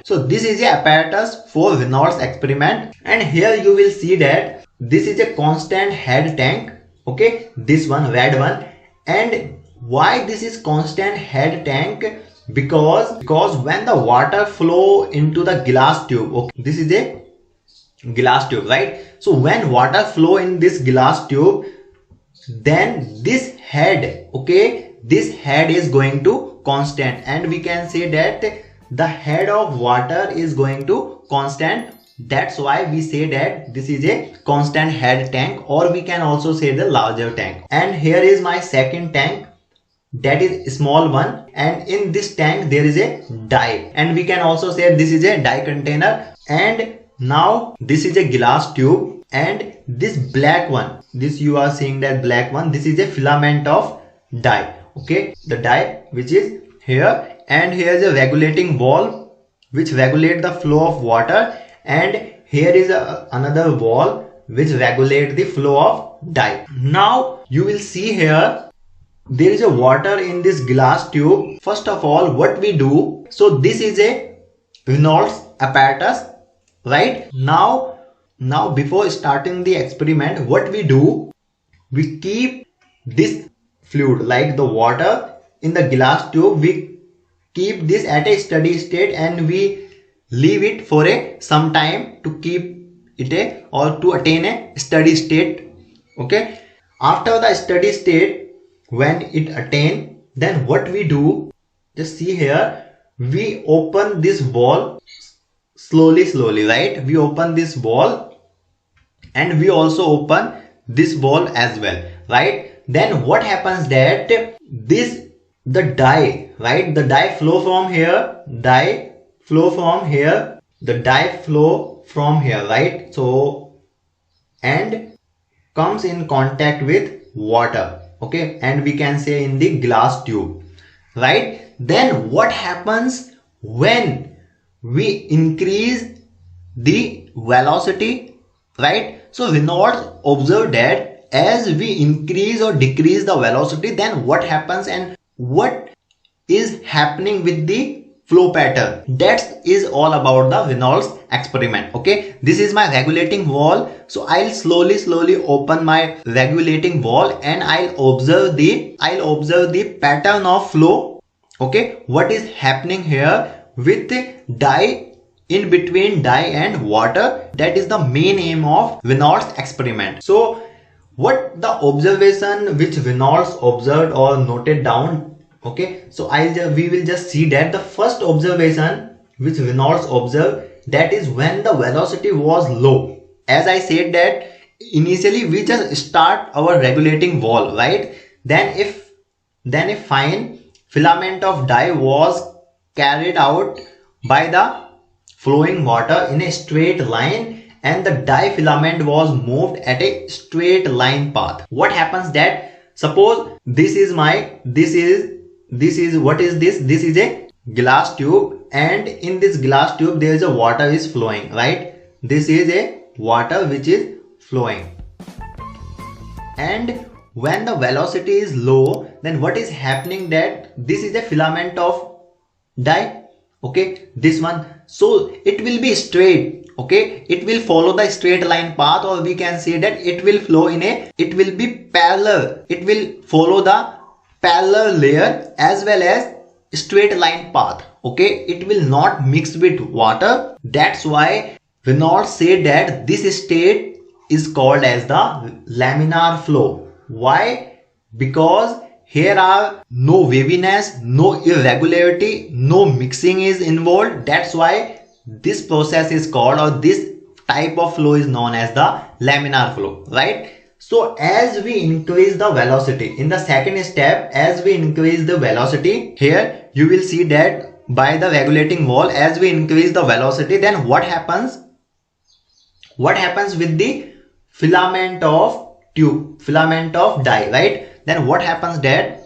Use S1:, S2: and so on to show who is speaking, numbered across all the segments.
S1: So this is a apparatus for Reynolds experiment, and here you will see that this is a constant head tank. Okay, this one, red one. And why this is constant head tank? Because when the water flow into the glass tube, okay, this is a glass tube, right? So when water flow in this glass tube, then this head, okay, this head is going to constant, and we can say that the head of water is going to constant. That's why we say that this is a constant head tank, or we can also say the larger tank. And here is my second tank, that is a small one, and in this tank there is a dye, and we can also say this is a dye container. And now this is a glass tube, and this black one, this you are seeing that black one, this is a filament of dye. Okay, the dye which is here, and here is a regulating valve which regulate the flow of water, and here is another valve which regulate the flow of dye. Now you will see here there is a water in this glass tube. First of all, what we do, so this is a Reynolds apparatus, right? Now before starting the experiment, what we do, we keep this fluid like the water in the glass tube, we keep this at a steady state, and we leave it for some time to keep it or to attain a steady state. Okay, after the steady state, when it attain, then what we do, just see here, we open this valve slowly, right? We open this valve, and we also open this valve as well, right? Then what happens that the dye, right, the dye flow from here, dye flow from here, the dye flow from here, right? So, and comes in contact with water, okay, and we can say in the glass tube, right? Then what happens when we increase the velocity, right? So Reynolds observed that as we increase or decrease the velocity, then what happens and what is happening with the flow pattern. That is all about the Reynolds experiment. Okay, this is my regulating valve. So I'll slowly open my regulating valve, and I'll observe the pattern of flow. Okay, what is happening here with dye, in between dye and water. That is the main aim of Reynolds experiment. So what the observation which Reynolds observed or noted down, okay, so we will just see that the first observation which Reynolds observed, that is when the velocity was low. As I said that initially we just start our regulating valve, right? Then if a fine filament of dye was carried out by the flowing water in a straight line, and the dye filament was moved at a straight line path. What happens that, suppose this is what is this? This is a glass tube, and in this glass tube there is a water is flowing, right? This is a water which is flowing, and when the velocity is low, then what is happening that this is a filament of dye, okay, this one. So it will be straight, okay, it will follow the straight line path, or we can say that it will flow it will be parallel, it will follow the parallel layer as well as straight line path. Okay, it will not mix with water. That's why Reynolds said that this state is called as the laminar flow. Why? Because here are no waviness, no irregularity, no mixing is involved. That's why this process is called, or this type of flow is known as the laminar flow, right? So as we increase the velocity in the second step, as we increase the velocity, here you will see that by the regulating valve, as we increase the velocity, then what happens? What happens with the filament of tube, filament of dye, right? Then what happens that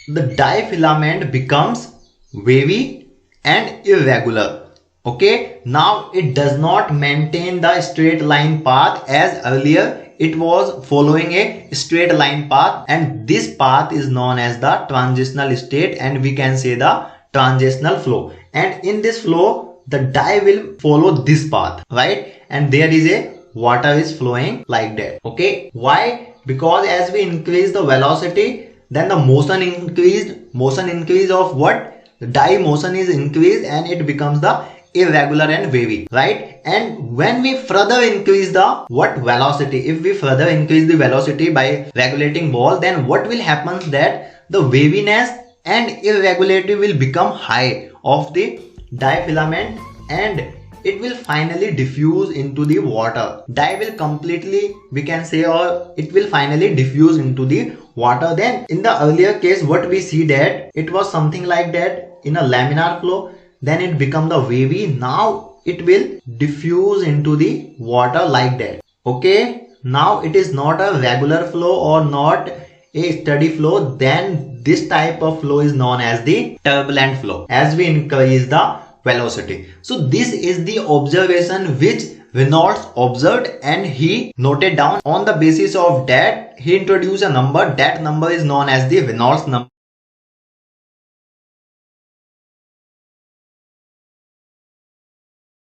S1: the dye filament becomes wavy and irregular. Okay, now it does not maintain the straight line path as earlier. it was following a straight line path, and this path is known as the transitional state, and we can say the transitional flow. And in this flow, the dye will follow this path, right? And there is a water is flowing like that. Okay, why? Because as we increase the velocity, then the motion increase of what? The dye motion is increased and it becomes the irregular and wavy, right? And when we further increase the velocity, if we further increase the velocity by regulating ball, then what will happen that the waviness and irregularity will become high of the dye filament, and it will finally diffuse into the water. Dye will completely, we can say, or it will finally diffuse into the water. Then in the earlier case, what we see that it was something like that in a laminar flow, then it become the wavy. Now it will diffuse into the water like that. Okay, now it is not a regular flow or not a steady flow. Then this type of flow is known as the turbulent flow as we increase the velocity. So this is the observation which Reynolds observed, and he noted down. On the basis of that, he introduced a number. That number is known as the Reynolds number.